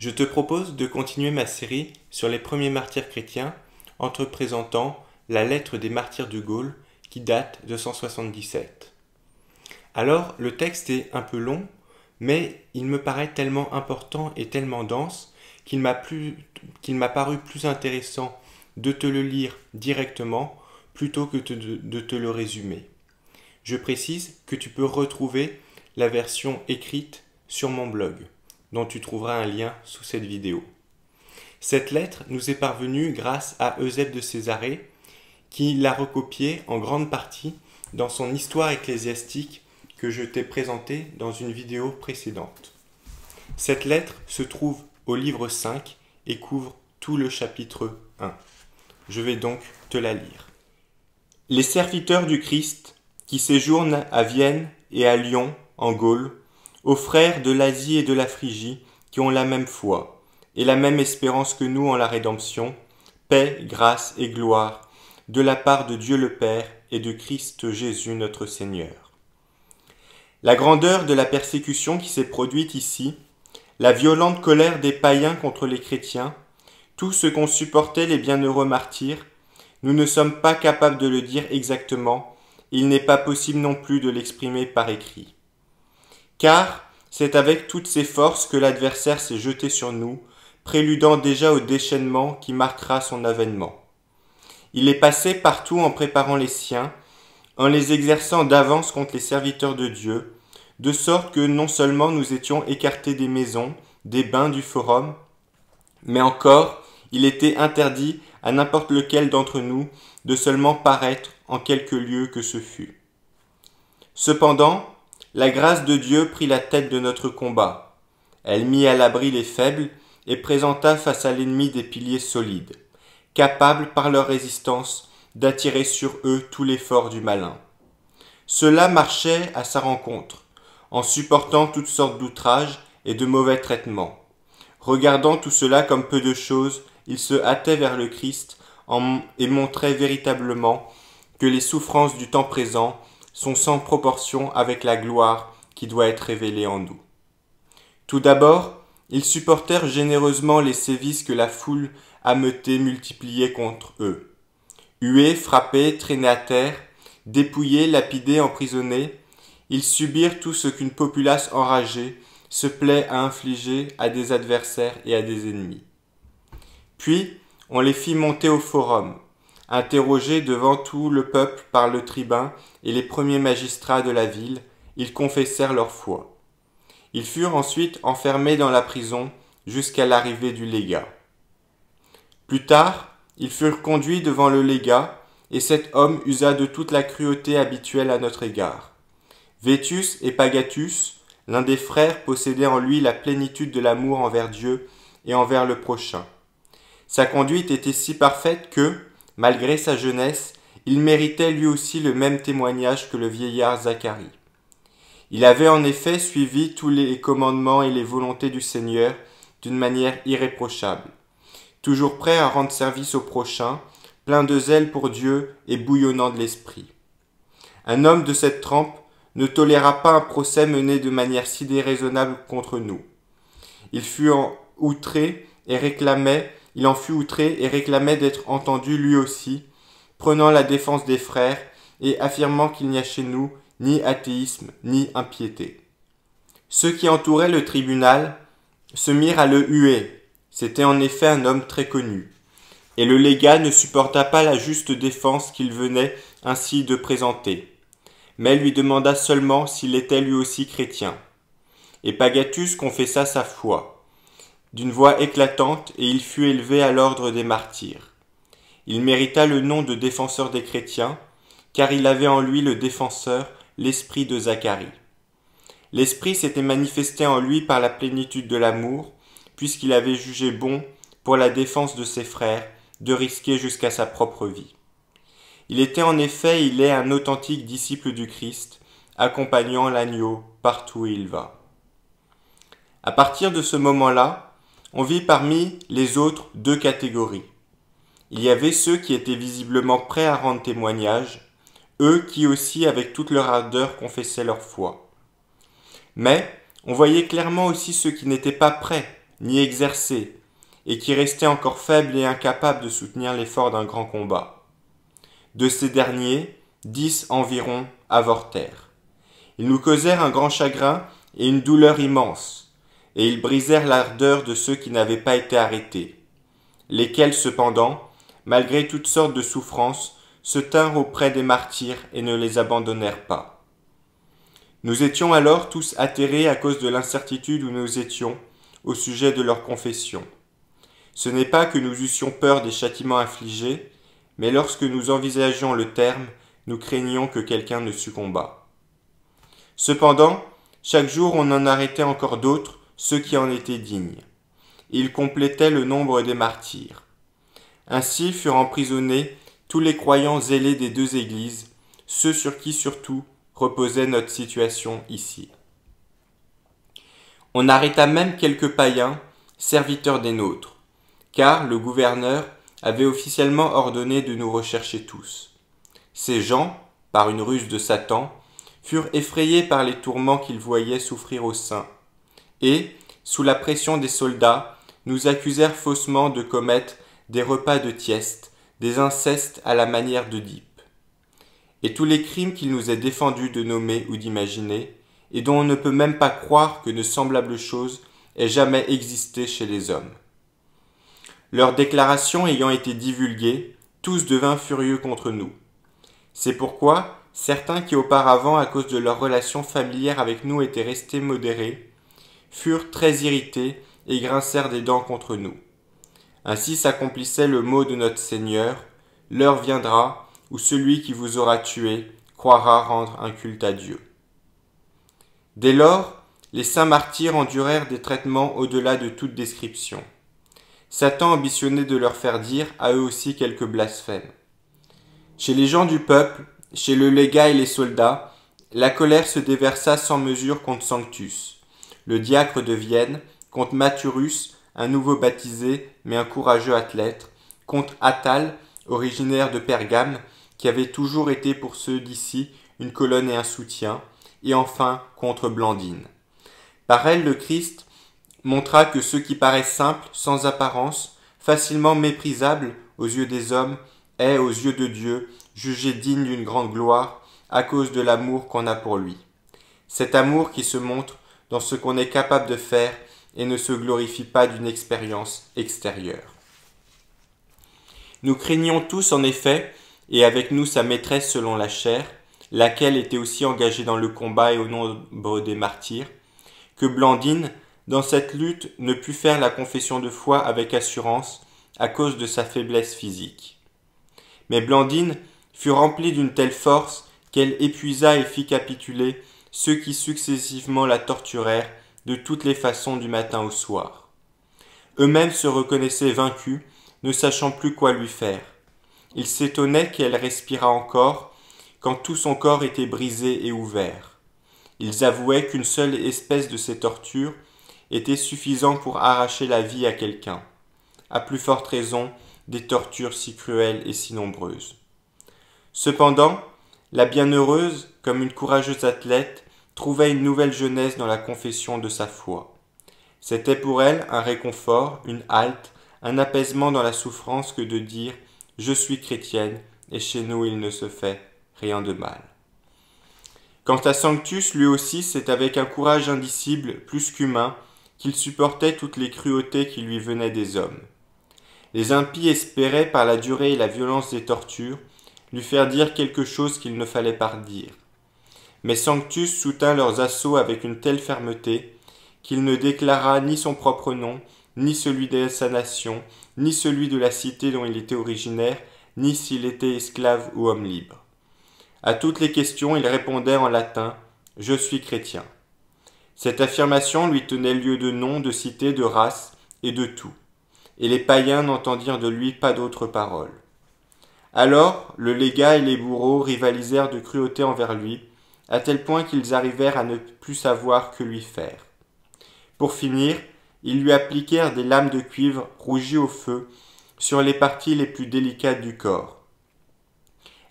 Je te propose de continuer ma série sur les premiers martyrs chrétiens en te présentant la lettre des martyrs de Gaulle qui date de 177. Alors, le texte est un peu long, mais il me paraît tellement important et tellement dense qu'il m'a paru plus intéressant de te le lire directement plutôt que de te le résumer. Je précise que tu peux retrouver la version écrite sur mon blog, dont tu trouveras un lien sous cette vidéo. Cette lettre nous est parvenue grâce à Eusèbe de Césarée, qui l'a recopiée en grande partie dans son Histoire ecclésiastique que je t'ai présentée dans une vidéo précédente. Cette lettre se trouve au livre 5 et couvre tout le chapitre 1. Je vais donc te la lire. Les serviteurs du Christ qui séjournent à Vienne et à Lyon, en Gaule, aux frères de l'Asie et de la Phrygie qui ont la même foi et la même espérance que nous en la rédemption, paix, grâce et gloire de la part de Dieu le Père et de Christ Jésus notre Seigneur. La grandeur de la persécution qui s'est produite ici, la violente colère des païens contre les chrétiens, tout ce qu'ont supporté les bienheureux martyrs, nous ne sommes pas capables de le dire exactement, il n'est pas possible non plus de l'exprimer par écrit. Car c'est avec toutes ses forces que l'adversaire s'est jeté sur nous, préludant déjà au déchaînement qui marquera son avènement. Il est passé partout en préparant les siens, en les exerçant d'avance contre les serviteurs de Dieu, de sorte que non seulement nous étions écartés des maisons, des bains du forum, mais encore il était interdit à n'importe lequel d'entre nous de seulement paraître en quelque lieu que ce fût. Cependant, la grâce de Dieu prit la tête de notre combat. Elle mit à l'abri les faibles et présenta face à l'ennemi des piliers solides, capables par leur résistance d'attirer sur eux tout l'effort du malin. Ceux-là marchaient à sa rencontre, en supportant toutes sortes d'outrages et de mauvais traitements. Regardant tout cela comme peu de choses, ils se hâtaient vers le Christ et montraient véritablement que les souffrances du temps présent sont sans proportion avec la gloire qui doit être révélée en nous. Tout d'abord, ils supportèrent généreusement les sévices que la foule ameutée multipliait contre eux. Hués, frappés, traînés à terre, dépouillés, lapidés, emprisonnés, ils subirent tout ce qu'une populace enragée se plaît à infliger à des adversaires et à des ennemis. Puis, on les fit monter au forum, interrogés devant tout le peuple par le tribun et les premiers magistrats de la ville, ils confessèrent leur foi. Ils furent ensuite enfermés dans la prison jusqu'à l'arrivée du légat. Plus tard, ils furent conduits devant le légat, et cet homme usa de toute la cruauté habituelle à notre égard. Vétus et Pagatus, l'un des frères, possédait en lui la plénitude de l'amour envers Dieu et envers le prochain. Sa conduite était si parfaite que, malgré sa jeunesse, il méritait lui aussi le même témoignage que le vieillard Zacharie. Il avait en effet suivi tous les commandements et les volontés du Seigneur d'une manière irréprochable, toujours prêt à rendre service au prochain, plein de zèle pour Dieu et bouillonnant de l'esprit. Un homme de cette trempe ne toléra pas un procès mené de manière si déraisonnable contre nous. Il en fut outré et réclamait d'être entendu lui aussi, prenant la défense des frères et affirmant qu'il n'y a chez nous ni athéisme ni impiété. Ceux qui entouraient le tribunal se mirent à le huer. C'était en effet un homme très connu. Et le légat ne supporta pas la juste défense qu'il venait ainsi de présenter, mais lui demanda seulement s'il était lui aussi chrétien. Et Pagatus confessa sa foi, d'une voix éclatante, et il fut élevé à l'ordre des martyrs. Il mérita le nom de défenseur des chrétiens, car il avait en lui le défenseur, l'esprit de Zacharie. L'esprit s'était manifesté en lui par la plénitude de l'amour, puisqu'il avait jugé bon, pour la défense de ses frères, de risquer jusqu'à sa propre vie. Il était en effet, il est un authentique disciple du Christ, accompagnant l'agneau partout où il va. À partir de ce moment-là, on vit parmi les autres deux catégories. Il y avait ceux qui étaient visiblement prêts à rendre témoignage, eux qui aussi avec toute leur ardeur confessaient leur foi. Mais on voyait clairement aussi ceux qui n'étaient pas prêts, ni exercer, et qui restaient encore faibles et incapables de soutenir l'effort d'un grand combat. De ces derniers, 10 environ avortèrent. Ils nous causèrent un grand chagrin et une douleur immense, et ils brisèrent l'ardeur de ceux qui n'avaient pas été arrêtés, lesquels cependant, malgré toutes sortes de souffrances, se tinrent auprès des martyrs et ne les abandonnèrent pas. Nous étions alors tous atterrés à cause de l'incertitude où nous étions au sujet de leur confession. Ce n'est pas que nous eussions peur des châtiments infligés, mais lorsque nous envisagions le terme, nous craignions que quelqu'un ne succombât. Cependant, chaque jour on en arrêtait encore d'autres, ceux qui en étaient dignes. Ils complétaient le nombre des martyrs. Ainsi furent emprisonnés tous les croyants zélés des deux églises, ceux sur qui surtout reposait notre situation ici. On arrêta même quelques païens, serviteurs des nôtres, car le gouverneur avait officiellement ordonné de nous rechercher tous. Ces gens, par une ruse de Satan, furent effrayés par les tourments qu'ils voyaient souffrir aux saints, et, sous la pression des soldats, nous accusèrent faussement de commettre des repas de tieste, des incestes à la manière d'Œdipe, et tous les crimes qu'il nous est défendu de nommer ou d'imaginer, et dont on ne peut même pas croire que de semblables choses aient jamais existé chez les hommes. Leurs déclarations ayant été divulguées, tous devinrent furieux contre nous. C'est pourquoi certains qui auparavant, à cause de leur relation familière avec nous, étaient restés modérés, furent très irrités et grincèrent des dents contre nous. Ainsi s'accomplissait le mot de notre Seigneur, « L'heure viendra où celui qui vous aura tué croira rendre un culte à Dieu. » Dès lors, les saints martyrs endurèrent des traitements au-delà de toute description. Satan ambitionnait de leur faire dire à eux aussi quelques blasphèmes. Chez les gens du peuple, chez le légat et les soldats, la colère se déversa sans mesure contre Sanctus, le diacre de Vienne, contre Maturus, un nouveau baptisé mais un courageux athlète, contre Attal, originaire de Pergame, qui avait toujours été pour ceux d'ici une colonne et un soutien, et enfin contre Blandine. Par elle, le Christ montra que ceux qui paraissent simples, sans apparence, facilement méprisables aux yeux des hommes, est, aux yeux de Dieu, jugé digne d'une grande gloire à cause de l'amour qu'on a pour lui. Cet amour qui se montre dans ce qu'on est capable de faire et ne se glorifie pas d'une expérience extérieure. Nous craignions tous en effet, et avec nous sa maîtresse selon la chair, laquelle était aussi engagée dans le combat et au nombre des martyrs, que Blandine, dans cette lutte, ne put faire la confession de foi avec assurance à cause de sa faiblesse physique. Mais Blandine fut remplie d'une telle force qu'elle épuisa et fit capituler ceux qui successivement la torturèrent de toutes les façons du matin au soir. Eux-mêmes se reconnaissaient vaincus, ne sachant plus quoi lui faire. Ils s'étonnaient qu'elle respirât encore, quand tout son corps était brisé et ouvert. Ils avouaient qu'une seule espèce de ces tortures était suffisant pour arracher la vie à quelqu'un. À plus forte raison, des tortures si cruelles et si nombreuses. Cependant, la bienheureuse, comme une courageuse athlète, trouvait une nouvelle jeunesse dans la confession de sa foi. C'était pour elle un réconfort, une halte, un apaisement dans la souffrance que de dire « Je suis chrétienne et chez nous il ne se fait rien de mal ». Quant à Sanctus, lui aussi, c'est avec un courage indicible, plus qu'humain, qu'il supportait toutes les cruautés qui lui venaient des hommes. Les impies espéraient, par la durée et la violence des tortures, lui faire dire quelque chose qu'il ne fallait pas dire. Mais Sanctus soutint leurs assauts avec une telle fermeté qu'il ne déclara ni son propre nom, ni celui de sa nation, ni celui de la cité dont il était originaire, ni s'il était esclave ou homme libre. À toutes les questions, il répondait en latin « Je suis chrétien ». Cette affirmation lui tenait lieu de nom, de cité, de race et de tout, et les païens n'entendirent de lui pas d'autre parole. Alors, le légat et les bourreaux rivalisèrent de cruauté envers lui, à tel point qu'ils arrivèrent à ne plus savoir que lui faire. Pour finir, ils lui appliquèrent des lames de cuivre rougies au feu sur les parties les plus délicates du corps.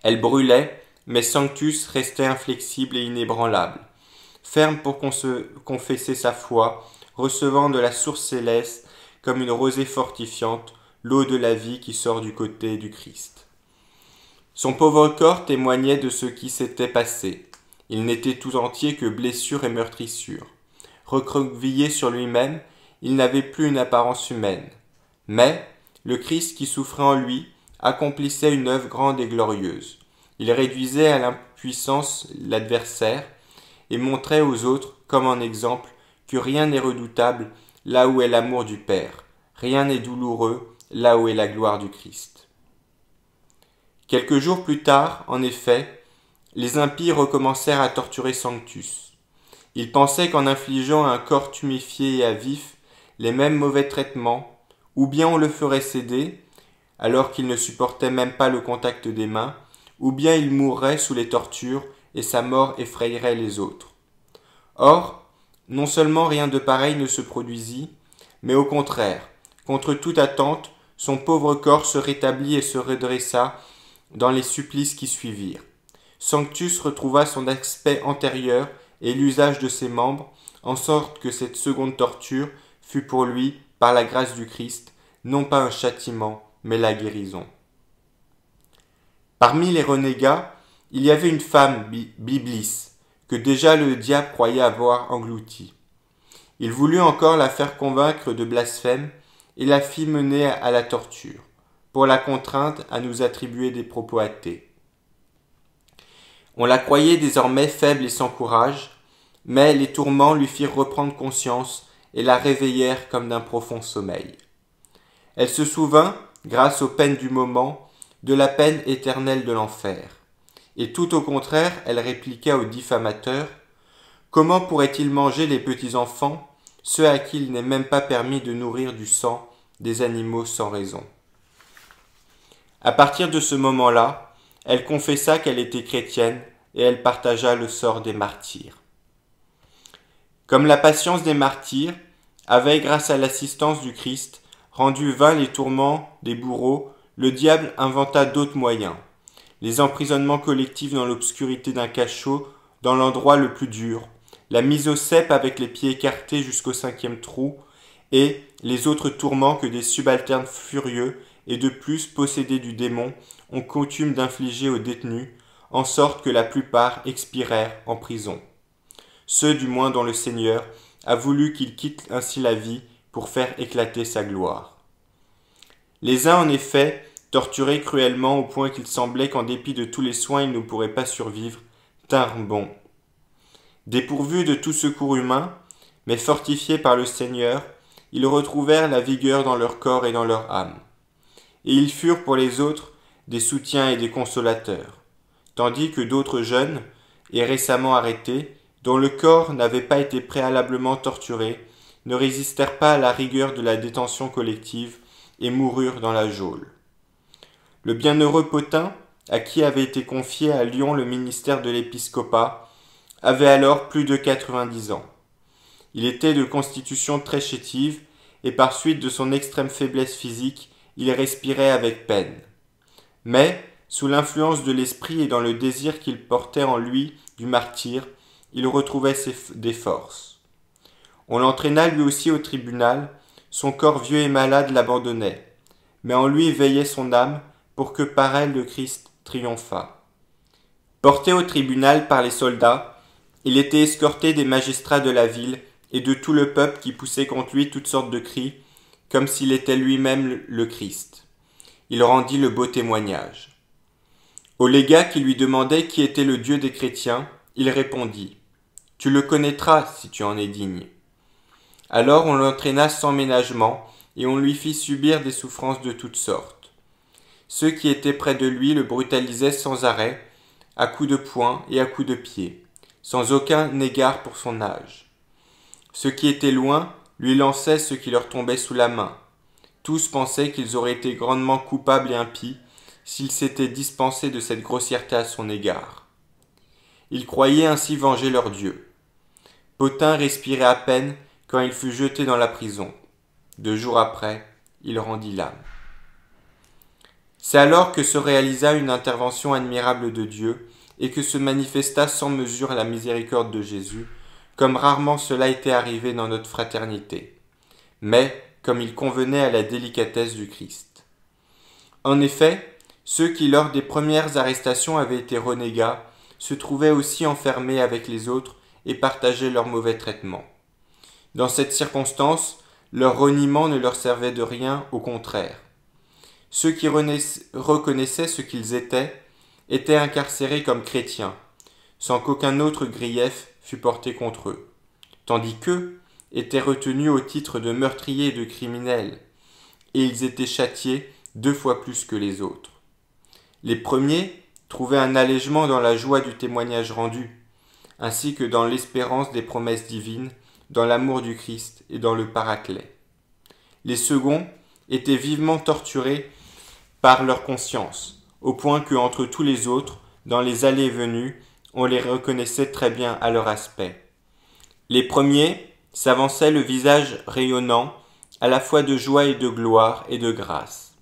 Elles brûlaient, mais Sanctus restait inflexible et inébranlable, ferme pour confesser sa foi, recevant de la source céleste, comme une rosée fortifiante, l'eau de la vie qui sort du côté du Christ. Son pauvre corps témoignait de ce qui s'était passé. Il n'était tout entier que blessure et meurtrissure. Recroquevillé sur lui-même, il n'avait plus une apparence humaine. Mais le Christ qui souffrait en lui accomplissait une œuvre grande et glorieuse. Il réduisait à l'impuissance l'adversaire et montrait aux autres, comme en exemple, que rien n'est redoutable là où est l'amour du Père, rien n'est douloureux là où est la gloire du Christ. Quelques jours plus tard, en effet, les impies recommencèrent à torturer Sanctus. Ils pensaient qu'en infligeant à un corps tuméfié et à vif les mêmes mauvais traitements, ou bien on le ferait céder, alors qu'il ne supportait même pas le contact des mains, ou bien il mourrait sous les tortures et sa mort effrayerait les autres. Or, non seulement rien de pareil ne se produisit, mais au contraire, contre toute attente, son pauvre corps se rétablit et se redressa dans les supplices qui suivirent. Sanctus retrouva son aspect antérieur et l'usage de ses membres, en sorte que cette seconde torture fut pour lui, par la grâce du Christ, non pas un châtiment, mais la guérison. Parmi les renégats, il y avait une femme, Byblis, que déjà le diable croyait avoir engloutie. Il voulut encore la faire convaincre de blasphème et la fit mener à la torture, pour la contraindre à nous attribuer des propos athées. On la croyait désormais faible et sans courage, mais les tourments lui firent reprendre conscience et la réveillèrent comme d'un profond sommeil. Elle se souvint, grâce aux peines du moment, de la peine éternelle de l'enfer. Et tout au contraire, elle répliqua au diffamateur « Comment pourrait-il manger les petits enfants, ceux à qui il n'est même pas permis de nourrir du sang des animaux sans raison ?» À partir de ce moment-là, elle confessa qu'elle était chrétienne et elle partagea le sort des martyrs. Comme la patience des martyrs avait, grâce à l'assistance du Christ, rendu vains les tourments des bourreaux, le diable inventa d'autres moyens. Les emprisonnements collectifs dans l'obscurité d'un cachot, dans l'endroit le plus dur, la mise au cep avec les pieds écartés jusqu'au 5e trou, et les autres tourments que des subalternes furieux et de plus possédés du démon ont coutume d'infliger aux détenus, en sorte que la plupart expirèrent en prison. Ceux du moins dont le Seigneur a voulu qu'ils quittent ainsi la vie pour faire éclater sa gloire. Les uns, en effet, torturés cruellement au point qu'il semblait qu'en dépit de tous les soins ils ne pourraient pas survivre, tinrent bon. Dépourvus de tout secours humain, mais fortifiés par le Seigneur, ils retrouvèrent la vigueur dans leur corps et dans leur âme. Et ils furent pour les autres des soutiens et des consolateurs, tandis que d'autres jeunes, et récemment arrêtés, dont le corps n'avait pas été préalablement torturé, ne résistèrent pas à la rigueur de la détention collective et moururent dans la geôle. Le bienheureux Pothin, à qui avait été confié à Lyon le ministère de l'épiscopat, avait alors plus de 90 ans. Il était de constitution très chétive, et par suite de son extrême faiblesse physique, il respirait avec peine. Mais, sous l'influence de l'esprit et dans le désir qu'il portait en lui du martyre, il retrouvait des forces. On l'entraîna lui aussi au tribunal, son corps vieux et malade l'abandonnait, mais en lui veillait son âme pour que par elle le Christ triomphât. Porté au tribunal par les soldats, il était escorté des magistrats de la ville et de tout le peuple qui poussait contre lui toutes sortes de cris, comme s'il était lui-même le Christ. Il rendit le beau témoignage. Au légat qui lui demandait qui était le Dieu des chrétiens, il répondit « Tu le connaîtras si tu en es digne. » Alors on l'entraîna sans ménagement et on lui fit subir des souffrances de toutes sortes. Ceux qui étaient près de lui le brutalisaient sans arrêt, à coups de poing et à coups de pied, sans aucun égard pour son âge. Ceux qui étaient loin lui lançaient ce qui leur tombait sous la main. Tous pensaient qu'ils auraient été grandement coupables et impies s'ils s'étaient dispensés de cette grossièreté à son égard. Ils croyaient ainsi venger leur Dieu. Pothin respirait à peine quand il fut jeté dans la prison. 2 jours après, il rendit l'âme. C'est alors que se réalisa une intervention admirable de Dieu et que se manifesta sans mesure la miséricorde de Jésus, comme rarement cela était arrivé dans notre fraternité, mais comme il convenait à la délicatesse du Christ. En effet, ceux qui lors des premières arrestations avaient été renégats se trouvaient aussi enfermés avec les autres et partageaient leurs mauvais traitements. Dans cette circonstance, leur reniement ne leur servait de rien, au contraire. Ceux qui reconnaissaient ce qu'ils étaient incarcérés comme chrétiens, sans qu'aucun autre grief fût porté contre eux, tandis qu'eux étaient retenus au titre de meurtriers et de criminels, et ils étaient châtiés 2 fois plus que les autres. Les premiers trouvaient un allègement dans la joie du témoignage rendu, ainsi que dans l'espérance des promesses divines, dans l'amour du Christ et dans le Paraclet. Les seconds étaient vivement torturés par leur conscience, au point que, entre tous les autres, dans les allées et venues, on les reconnaissait très bien à leur aspect. Les premiers s'avançaient le visage rayonnant, à la fois de joie et de gloire et de grâce.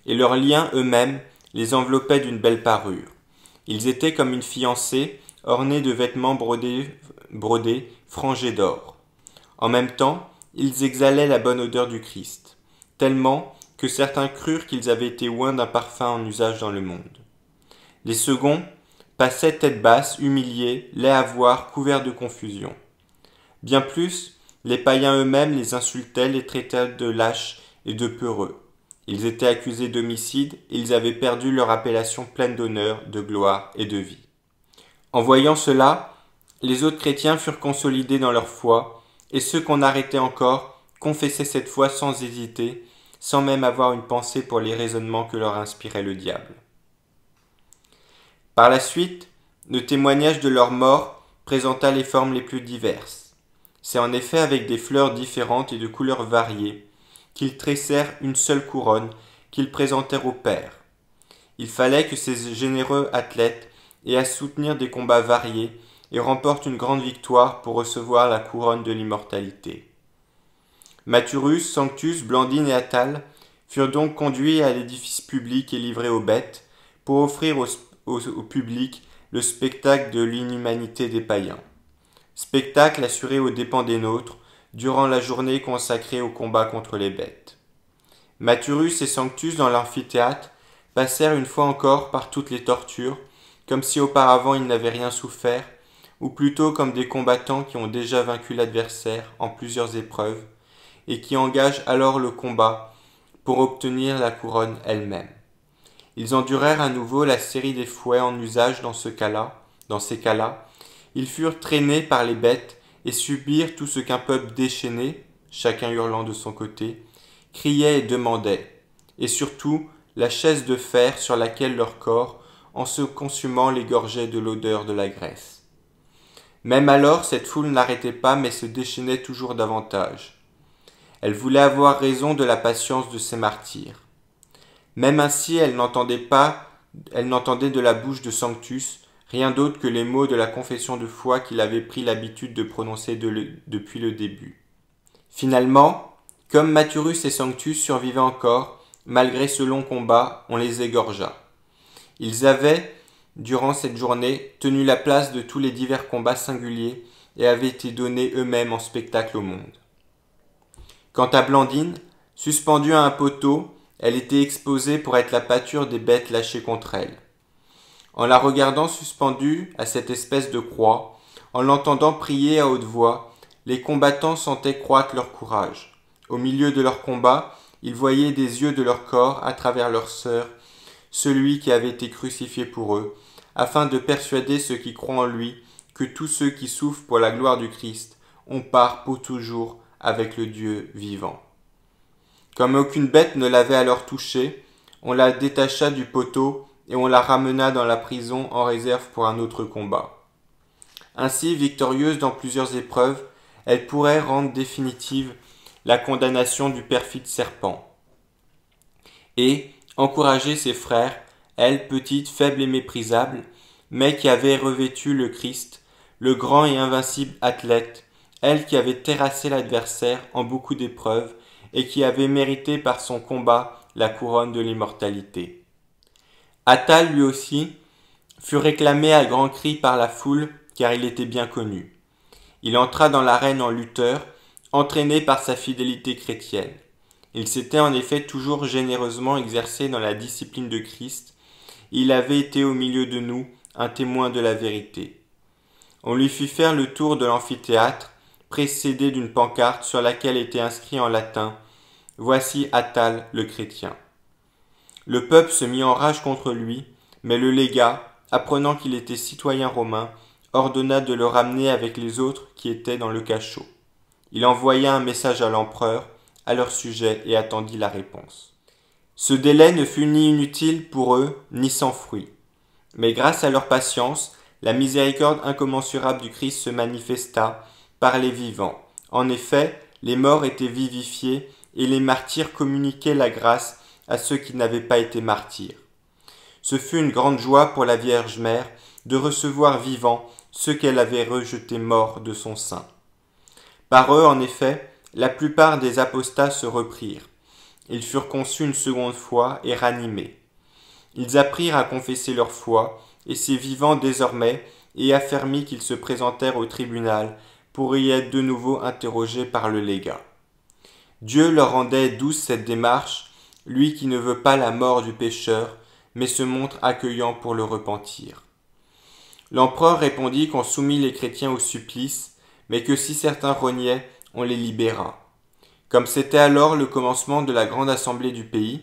Et leurs liens eux-mêmes les enveloppaient d'une belle parure. Ils étaient comme une fiancée, ornée de vêtements brodés, frangés d'or. En même temps, ils exhalaient la bonne odeur du Christ, tellement que certains crurent qu'ils avaient été oints d'un parfum en usage dans le monde. Les seconds passaient tête basse, humiliés, laids à voir, couverts de confusion. Bien plus, les païens eux-mêmes les insultaient, les traitaient de lâches et de peureux. Ils étaient accusés d'homicide et ils avaient perdu leur appellation pleine d'honneur, de gloire et de vie. En voyant cela, les autres chrétiens furent consolidés dans leur foi, et ceux qu'on arrêtait encore confessaient cette foi sans hésiter, sans même avoir une pensée pour les raisonnements que leur inspirait le diable. Par la suite, le témoignage de leur mort présenta les formes les plus diverses. C'est en effet avec des fleurs différentes et de couleurs variées qu'ils tressèrent une seule couronne qu'ils présentèrent au Père. Il fallait que ces généreux athlètes aient à soutenir des combats variés et remportent une grande victoire pour recevoir la couronne de l'immortalité. Maturus, Sanctus, Blandine et Attal furent donc conduits à l'édifice public et livrés aux bêtes pour offrir au public le spectacle de l'inhumanité des païens. Spectacle assuré aux dépens des nôtres durant la journée consacrée au combat contre les bêtes. Maturus et Sanctus dans l'amphithéâtre passèrent une fois encore par toutes les tortures, comme si auparavant ils n'avaient rien souffert, ou plutôt comme des combattants qui ont déjà vaincu l'adversaire en plusieurs épreuves, et qui engagent alors le combat pour obtenir la couronne elle-même. Ils endurèrent à nouveau la série des fouets en usage dans ces cas-là. Ils furent traînés par les bêtes et subirent tout ce qu'un peuple déchaîné, chacun hurlant de son côté, criait et demandait, et surtout la chaise de fer sur laquelle leur corps, en se consumant, les gorgeait de l'odeur de la graisse. Même alors, cette foule n'arrêtait pas, mais se déchaînait toujours davantage. Elle voulait avoir raison de la patience de ces martyrs. Même ainsi, elle n'entendait de la bouche de Sanctus rien d'autre que les mots de la confession de foi qu'il avait pris l'habitude de prononcer depuis le début. Finalement, comme Maturus et Sanctus survivaient encore, malgré ce long combat, on les égorgea. Ils avaient, durant cette journée, tenu la place de tous les divers combats singuliers et avaient été donnés eux-mêmes en spectacle au monde. Quant à Blandine, suspendue à un poteau, elle était exposée pour être la pâture des bêtes lâchées contre elle. En la regardant suspendue à cette espèce de croix, en l'entendant prier à haute voix, les combattants sentaient croître leur courage. Au milieu de leur combat, ils voyaient des yeux de leur corps, à travers leur sœur, celui qui avait été crucifié pour eux, afin de persuader ceux qui croient en lui que tous ceux qui souffrent pour la gloire du Christ ont part pour toujours avec le Dieu vivant. Comme aucune bête ne l'avait alors touchée, on la détacha du poteau et on la ramena dans la prison en réserve pour un autre combat. Ainsi, victorieuse dans plusieurs épreuves, elle pourrait rendre définitive la condamnation du perfide serpent. Et encourager ses frères, elle, petite, faible et méprisable, mais qui avait revêtu le Christ, le grand et invincible athlète, elle qui avait terrassé l'adversaire en beaucoup d'épreuves et qui avait mérité par son combat la couronne de l'immortalité. Attal, lui aussi, fut réclamé à grands cris par la foule, car il était bien connu. Il entra dans l'arène en lutteur, entraîné par sa fidélité chrétienne. Il s'était en effet toujours généreusement exercé dans la discipline de Christ, et il avait été au milieu de nous un témoin de la vérité. On lui fit faire le tour de l'amphithéâtre, précédé d'une pancarte sur laquelle était inscrit en latin « Voici Attal le chrétien ». Le peuple se mit en rage contre lui, mais le légat, apprenant qu'il était citoyen romain, ordonna de le ramener avec les autres qui étaient dans le cachot. Il envoya un message à l'empereur, à leur sujet, et attendit la réponse. Ce délai ne fut ni inutile pour eux, ni sans fruit. Mais grâce à leur patience, la miséricorde incommensurable du Christ se manifesta par les vivants. En effet, les morts étaient vivifiés et les martyrs communiquaient la grâce à ceux qui n'avaient pas été martyrs. Ce fut une grande joie pour la Vierge Mère de recevoir vivants ceux qu'elle avait rejetés morts de son sein. Par eux, en effet, la plupart des apostats se reprirent. Ils furent conçus une seconde fois et ranimés. Ils apprirent à confesser leur foi, et ces vivants désormais, et affermis qu'ils se présentèrent au tribunal pour y être de nouveau interrogés par le légat. Dieu leur rendait douce cette démarche, lui qui ne veut pas la mort du pécheur, mais se montre accueillant pour le repentir. L'empereur répondit qu'on soumit les chrétiens au supplice, mais que si certains rognaient, on les libéra. Comme c'était alors le commencement de la grande assemblée du pays,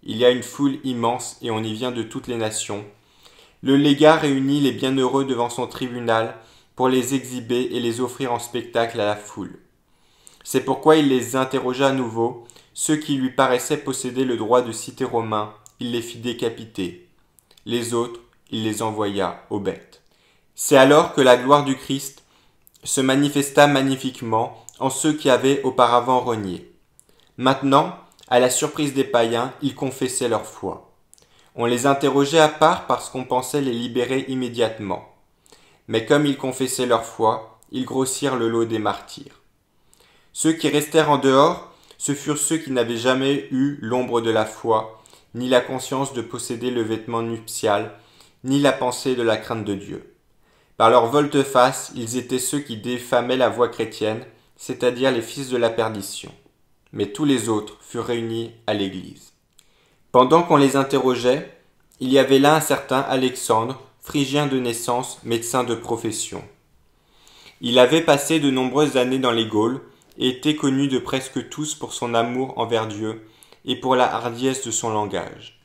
il y a une foule immense et on y vient de toutes les nations, le légat réunit les bienheureux devant son tribunal pour les exhiber et les offrir en spectacle à la foule. C'est pourquoi il les interrogea à nouveau, ceux qui lui paraissaient posséder le droit de citer Romain, il les fit décapiter. Les autres, il les envoya aux bêtes. C'est alors que la gloire du Christ se manifesta magnifiquement en ceux qui avaient auparavant renié. Maintenant, à la surprise des païens, ils confessaient leur foi. On les interrogeait à part parce qu'on pensait les libérer immédiatement. Mais comme ils confessaient leur foi, ils grossirent le lot des martyrs. Ceux qui restèrent en dehors, ce furent ceux qui n'avaient jamais eu l'ombre de la foi, ni la conscience de posséder le vêtement nuptial, ni la pensée de la crainte de Dieu. Par leur volte-face, ils étaient ceux qui défamaient la voie chrétienne, c'est-à-dire les fils de la perdition. Mais tous les autres furent réunis à l'Église. Pendant qu'on les interrogeait, il y avait là un certain Alexandre, phrygien de naissance, médecin de profession. Il avait passé de nombreuses années dans les Gaules et était connu de presque tous pour son amour envers Dieu et pour la hardiesse de son langage.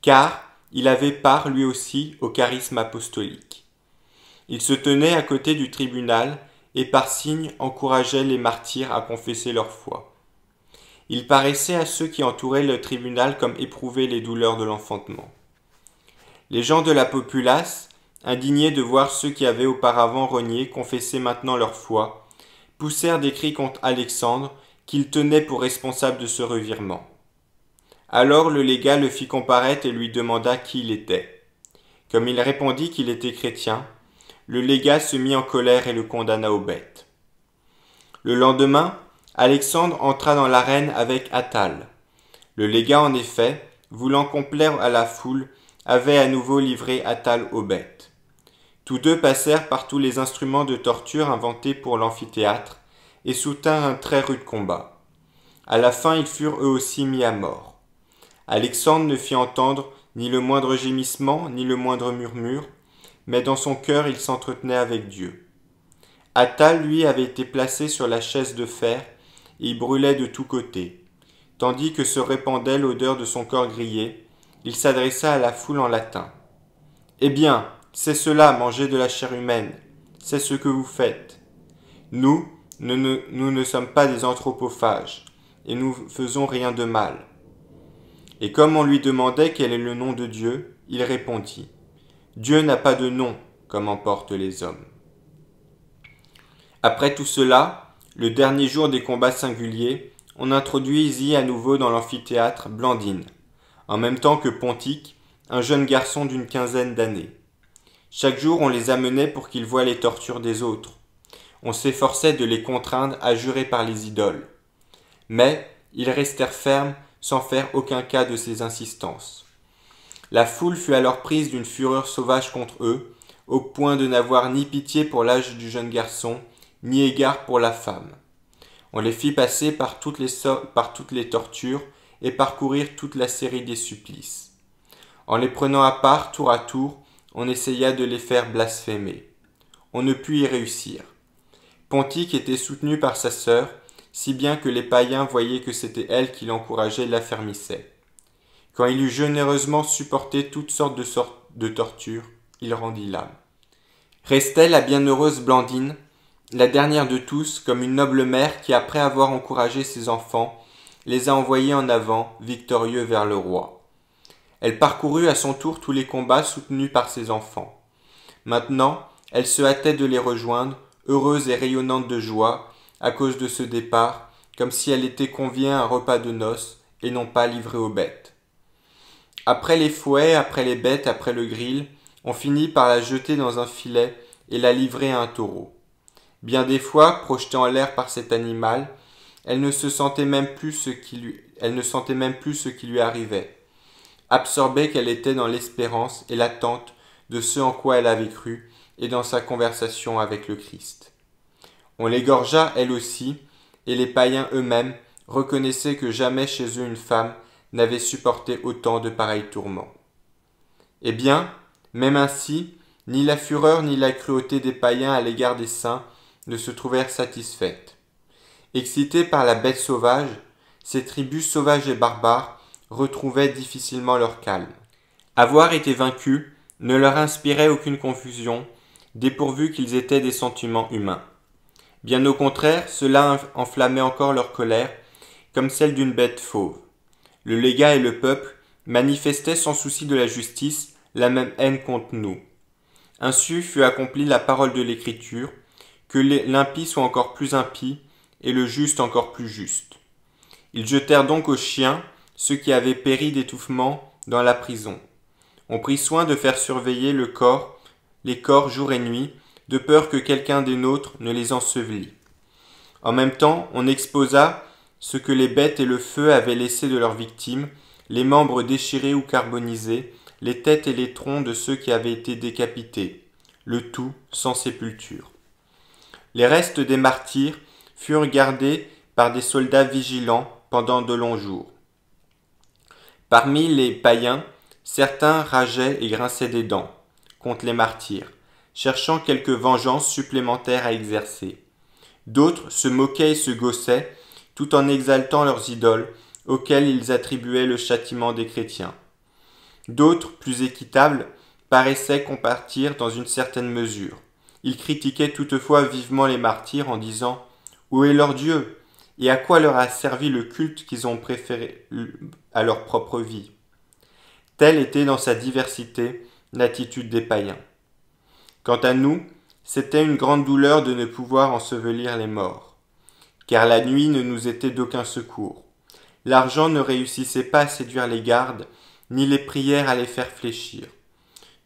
Car il avait part lui aussi au charisme apostolique. Il se tenait à côté du tribunal et par signe encourageait les martyrs à confesser leur foi. Il paraissait à ceux qui entouraient le tribunal comme éprouver les douleurs de l'enfantement. Les gens de la populace, indignés de voir ceux qui avaient auparavant renié confesser maintenant leur foi, poussèrent des cris contre Alexandre qu'ils tenaient pour responsable de ce revirement. Alors le légat le fit comparaître et lui demanda qui il était. Comme il répondit qu'il était chrétien, le légat se mit en colère et le condamna aux bêtes. Le lendemain, Alexandre entra dans l'arène avec Attal. Le légat, en effet, voulant complaire à la foule, avait à nouveau livré Attal aux bêtes. Tous deux passèrent par tous les instruments de torture inventés pour l'amphithéâtre et soutinrent un très rude combat. À la fin, ils furent eux aussi mis à mort. Alexandre ne fit entendre ni le moindre gémissement, ni le moindre murmure, mais dans son cœur il s'entretenait avec Dieu. Attal, lui, avait été placé sur la chaise de fer et il brûlait de tous côtés. Tandis que se répandait l'odeur de son corps grillé, il s'adressa à la foule en latin. « Eh bien, c'est cela, manger de la chair humaine, c'est ce que vous faites. Nous ne sommes pas des anthropophages, et nous faisons rien de mal. » Et comme on lui demandait quel est le nom de Dieu, il répondit « Dieu n'a pas de nom, comme en portent les hommes. » Après tout cela, le dernier jour des combats singuliers, on introduisit à nouveau dans l'amphithéâtre Blandine, en même temps que Pontique, un jeune garçon d'une quinzaine d'années. Chaque jour, on les amenait pour qu'ils voient les tortures des autres. On s'efforçait de les contraindre à jurer par les idoles. Mais ils restèrent fermes sans faire aucun cas de ces insistances. La foule fut alors prise d'une fureur sauvage contre eux, au point de n'avoir ni pitié pour l'âge du jeune garçon, ni égard pour la femme. On les fit passer par toutes les tortures et parcourir toute la série des supplices. En les prenant à part, tour à tour, on essaya de les faire blasphémer. On ne put y réussir. Pontique était soutenu par sa sœur, si bien que les païens voyaient que c'était elle qui l'encourageait et l'affermissait. Quand il eut généreusement supporté toutes sortes de tortures, il rendit l'âme. Restait la bienheureuse Blandine, la dernière de tous, comme une noble mère qui, après avoir encouragé ses enfants, les a envoyés en avant, victorieux vers le roi. Elle parcourut à son tour tous les combats soutenus par ses enfants. Maintenant, elle se hâtait de les rejoindre, heureuse et rayonnante de joie, à cause de ce départ, comme si elle était conviée à un repas de noces, et non pas livrée aux bêtes. Après les fouets, après les bêtes, après le grill, on finit par la jeter dans un filet et la livrer à un taureau. Bien des fois, projetée en l'air par cet animal, elle ne sentait même plus ce qui lui arrivait. Absorbée qu'elle était dans l'espérance et l'attente de ce en quoi elle avait cru et dans sa conversation avec le Christ. On l'égorgea elle aussi, et les païens eux-mêmes reconnaissaient que jamais chez eux une femme n'avait supporté autant de pareils tourments. Eh bien, même ainsi, ni la fureur ni la cruauté des païens à l'égard des saints ne se trouvèrent satisfaites. Excitées par la bête sauvage, ces tribus sauvages et barbares retrouvaient difficilement leur calme. Avoir été vaincus ne leur inspirait aucune confusion, dépourvu qu'ils étaient des sentiments humains. Bien au contraire, cela enflammait encore leur colère, comme celle d'une bête fauve. Le légat et le peuple manifestaient sans souci de la justice la même haine contre nous. Ainsi fut accomplie la parole de l'Écriture, que l'impie soit encore plus impie et le juste encore plus juste. Ils jetèrent donc aux chiens ceux qui avaient péri d'étouffement dans la prison. On prit soin de faire surveiller les corps jour et nuit, de peur que quelqu'un des nôtres ne les ensevelît. En même temps, on exposa ce que les bêtes et le feu avaient laissé de leurs victimes, les membres déchirés ou carbonisés, les têtes et les troncs de ceux qui avaient été décapités, le tout sans sépulture. Les restes des martyrs furent gardés par des soldats vigilants pendant de longs jours. Parmi les païens, certains rageaient et grinçaient des dents contre les martyrs, cherchant quelque vengeance supplémentaire à exercer. D'autres se moquaient et se gaussaient, tout en exaltant leurs idoles, auxquelles ils attribuaient le châtiment des chrétiens. D'autres, plus équitables, paraissaient compatir dans une certaine mesure. Ils critiquaient toutefois vivement les martyrs en disant « Où est leur Dieu ? Et à quoi leur a servi le culte qu'ils ont préféré à leur propre vie ?» Telle était dans sa diversité l'attitude des païens. Quant à nous, c'était une grande douleur de ne pouvoir ensevelir les morts, car la nuit ne nous était d'aucun secours. L'argent ne réussissait pas à séduire les gardes, ni les prières à les faire fléchir.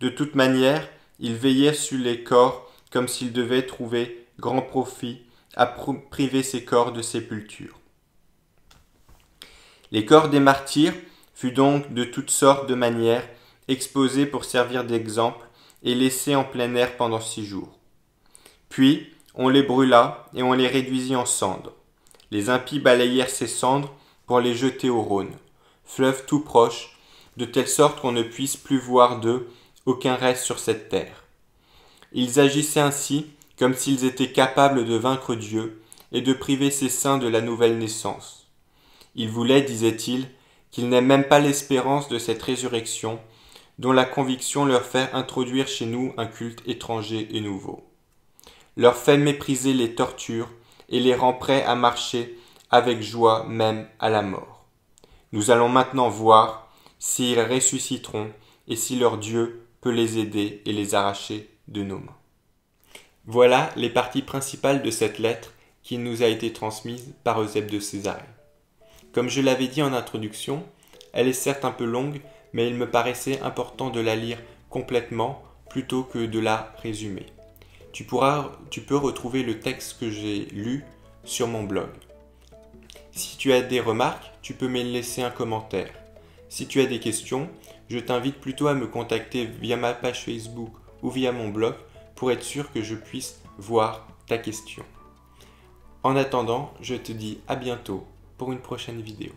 De toute manière, ils veillaient sur les corps comme s'ils devaient trouver grand profit à priver ces corps de sépulture. Les corps des martyrs furent donc de toutes sortes de manières exposés pour servir d'exemple et laissés en plein air pendant 6 jours. Puis, on les brûla et on les réduisit en cendres. Les impies balayèrent ces cendres pour les jeter au Rhône, fleuve tout proche, de telle sorte qu'on ne puisse plus voir d'eux aucun reste sur cette terre. Ils agissaient ainsi comme s'ils étaient capables de vaincre Dieu et de priver ses saints de la nouvelle naissance. Ils voulaient, disaient-ils, qu'ils n'aient même pas l'espérance de cette résurrection, dont la conviction leur fait introduire chez nous un culte étranger et nouveau. Leur fait mépriser les tortures et les rend prêts à marcher avec joie même à la mort. Nous allons maintenant voir s'ils ressusciteront et si leur Dieu peut les aider et les arracher de nos mains. Voilà les parties principales de cette lettre qui nous a été transmise par Eusèbe de Césarée. Comme je l'avais dit en introduction, elle est certes un peu longue, mais il me paraissait important de la lire complètement plutôt que de la résumer. Tu peux retrouver le texte que j'ai lu sur mon blog. Si tu as des remarques, tu peux me laisser un commentaire. Si tu as des questions, je t'invite plutôt à me contacter via ma page Facebook ou via mon blog pour être sûr que je puisse voir ta question. En attendant, je te dis à bientôt pour une prochaine vidéo.